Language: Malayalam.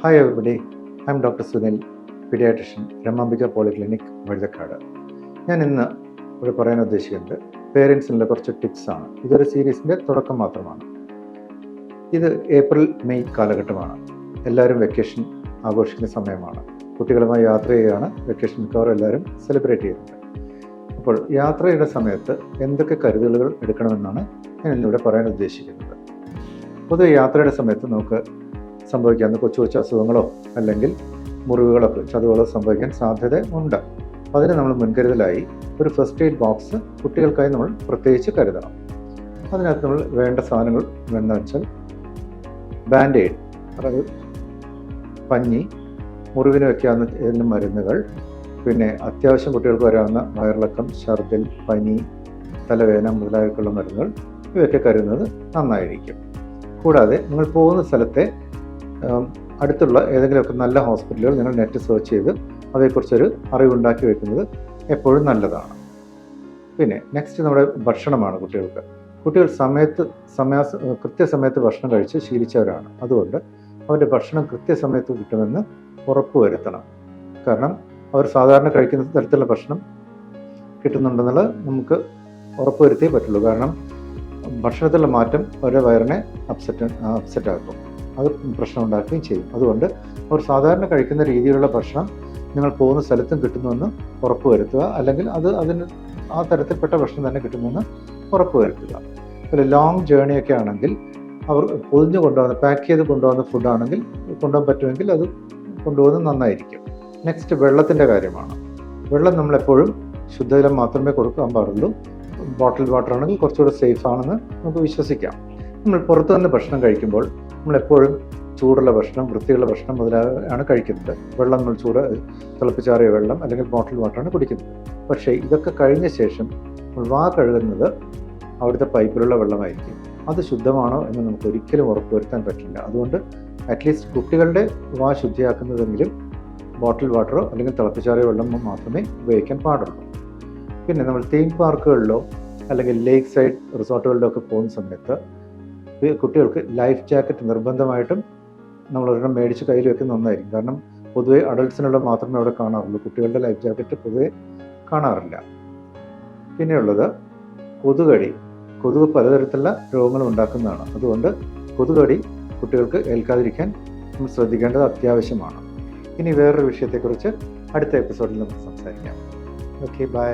Hi everybody, I'm Dr. Sunil, pediatrician, Ramambika polyclinic Vazhuthacaud. ഞാൻ ഇന്ന് ഇവിടെ പറയാൻ ഉദ്ദേശിക്കുന്നത് പേരൻസിനുള്ള കുറച്ച് ടിപ്സാണ്. ഇതൊരു സീരീസിൻ്റെ തുടക്കം മാത്രമാണ്. ഇത് ഏപ്രിൽ മെയ് കാലഘട്ടമാണ്. എല്ലാവരും വെക്കേഷൻ ആഘോഷിക്കുന്ന സമയമാണ്. കുട്ടികളുമായി യാത്ര ചെയ്യുകയാണ്. വെക്കേഷൻ മിക്കവാറും എല്ലാവരും സെലിബ്രേറ്റ് ചെയ്യുന്നത്. അപ്പോൾ യാത്രയുടെ സമയത്ത് എന്തൊക്കെ കരുതലുകൾ എടുക്കണമെന്നാണ് ഞാൻ ഇന്നിവിടെ പറയാൻ ഉദ്ദേശിക്കുന്നത്. പൊതുവെ യാത്രയുടെ സമയത്ത് നമുക്ക് സംഭവിക്കാവുന്ന കൊച്ചു കൊച്ചു അസുഖങ്ങളോ അല്ലെങ്കിൽ മുറിവുകളൊക്കെ ചതവുകളോ സംഭവിക്കാൻ സാധ്യത ഉണ്ട്. അപ്പോൾ അതിന് നമ്മൾ മുൻകരുതലായി ഒരു ഫസ്റ്റ് എയ്ഡ് ബോക്സ് കുട്ടികൾക്കായി നമ്മൾ പ്രത്യേകിച്ച് കരുതണം. അതിനകത്ത് നമ്മൾ വേണ്ട സാധനങ്ങൾ എന്താണെന്ന് വെച്ചാൽ ബാൻഡേഡ്, അതായത് പഞ്ഞി, മുറിവിന് വയ്ക്കാവുന്ന മരുന്നുകൾ, പിന്നെ അത്യാവശ്യം കുട്ടികൾക്ക് വരാവുന്ന വയറിളക്കം, ഛർദിൽ, പനി, തലവേദന മുതലായിട്ടുള്ള മരുന്നുകൾ ഇവയൊക്കെ കരുതുന്നത് നന്നായിരിക്കും. കൂടാതെ നിങ്ങൾ പോകുന്ന സ്ഥലത്തെ അടുത്തുള്ള ഏതെങ്കിലുമൊക്കെ നല്ല ഹോസ്പിറ്റലുകൾ നിങ്ങൾ നെറ്റ് സെർച്ച് ചെയ്ത് അവയെക്കുറിച്ചൊരു അറിവുണ്ടാക്കി വെക്കുന്നത് എപ്പോഴും നല്ലതാണ്. പിന്നെ നെക്സ്റ്റ് നമ്മുടെ ഭക്ഷണമാണ്. കുട്ടികൾ കൃത്യസമയത്ത് ഭക്ഷണം കഴിച്ച് ശീലിച്ചവരാണ്. അതുകൊണ്ട് അവരുടെ ഭക്ഷണം കൃത്യസമയത്ത് കിട്ടുമെന്ന് ഉറപ്പുവരുത്തണം. കാരണം അവർ സാധാരണ കഴിക്കുന്ന തരത്തിലുള്ള ഭക്ഷണം കിട്ടുന്നുണ്ടെന്നുള്ളത് നമുക്ക് ഉറപ്പുവരുത്തിയേ പറ്റുള്ളൂ. കാരണം ഭക്ഷണത്തിലുള്ള മാറ്റം അവരുടെ വയറിനെ അപ്സെറ്റ് ആക്കും, അത് പ്രശ്നം ഉണ്ടാക്കുകയും ചെയ്യും. അതുകൊണ്ട് അവർ സാധാരണ കഴിക്കുന്ന രീതിയിലുള്ള ഭക്ഷണം നിങ്ങൾ പോകുന്ന സ്ഥലത്തും കിട്ടുന്നുവെന്ന് ഉറപ്പുവരുത്തുക, അല്ലെങ്കിൽ അതിന് ആ തരത്തിൽപ്പെട്ട ഭക്ഷണം തന്നെ കിട്ടുമെന്ന് ഉറപ്പുവരുത്തുക. അതുപോലെ ലോങ് ജേണിയൊക്കെ ആണെങ്കിൽ അവർ പൊതിഞ്ഞ് കൊണ്ടുപോകുന്ന പാക്ക് ചെയ്ത് കൊണ്ടുപോകുന്ന ഫുഡാണെങ്കിൽ കൊണ്ടുപോകാൻ പറ്റുമെങ്കിൽ അത് കൊണ്ടുപോകുന്നത് നന്നായിരിക്കും. നെക്സ്റ്റ് വെള്ളത്തിൻ്റെ കാര്യമാണ്. വെള്ളം നമ്മളെപ്പോഴും ശുദ്ധജലം മാത്രമേ കൊടുക്കാൻ പാടുള്ളൂ. ബോട്ടിൽ വാട്ടർ ആണെങ്കിൽ കുറച്ചുകൂടെ സേഫ് ആണെന്ന് നമുക്ക് വിശ്വസിക്കാം. നമ്മൾ പുറത്തു നിന്ന് ഭക്ഷണം കഴിക്കുമ്പോൾ നമ്മളെപ്പോഴും ചൂടുള്ള ഭക്ഷണം, വൃത്തിയുള്ള ഭക്ഷണം മുതലാണ് കഴിക്കുന്നത്. വെള്ളം നമ്മൾ തിളപ്പിച്ചാറിയ വെള്ളം അല്ലെങ്കിൽ ബോട്ടിൽ വാട്ടറാണ് കുടിക്കുന്നത്. പക്ഷേ ഇതൊക്കെ കഴിഞ്ഞ ശേഷം നമ്മൾ വാ കഴുകുന്നത് അവിടുത്തെ പൈപ്പിലുള്ള വെള്ളമായിരിക്കും. അത് ശുദ്ധമാണോ എന്ന് നമുക്ക് ഒരിക്കലും ഉറപ്പുവരുത്താൻ പറ്റില്ല. അതുകൊണ്ട് അറ്റ്ലീസ്റ്റ് കുട്ടികളുടെ വാ ശുദ്ധിയാക്കുന്നതെങ്കിലും ബോട്ടിൽ വാട്ടറോ അല്ലെങ്കിൽ തിളപ്പിച്ചാറിയ വെള്ളമോ മാത്രമേ ഉപയോഗിക്കാൻ പാടുള്ളൂ. പിന്നെ നമ്മൾ തീം പാർക്കുകളിലോ അല്ലെങ്കിൽ ലേക്ക് സൈഡ് റിസോർട്ടുകളിലോ ഒക്കെ പോകുന്ന സമയത്ത് കുട്ടികൾക്ക് ലൈഫ് ജാക്കറ്റ് നിർബന്ധമായിട്ടും നമ്മളൊരെണ്ണം മേടിച്ച് കയ്യിൽ വെക്കുന്നത് നന്നായിരിക്കും. കാരണം പൊതുവെ അഡൾട്ട്സിനുള്ള മാത്രമേ അവിടെ കാണാറുള്ളൂ. കുട്ടികളുടെ ലൈഫ് ജാക്കറ്റ് പൊതുവെ കാണാറില്ല. പിന്നെയുള്ളത് കൊതുകടി. കൊതുക് പലതരത്തിലുള്ള രോഗങ്ങൾ ഉണ്ടാക്കുന്നതാണ്. അതുകൊണ്ട് കൊതുകടി കുട്ടികൾക്ക് ഏൽക്കാതിരിക്കാൻ നമ്മൾ ശ്രദ്ധിക്കേണ്ടത് അത്യാവശ്യമാണ്. ഇനി വേറൊരു വിഷയത്തെക്കുറിച്ച് അടുത്ത എപ്പിസോഡിൽ നമുക്ക് സംസാരിക്കാം. Okay, by.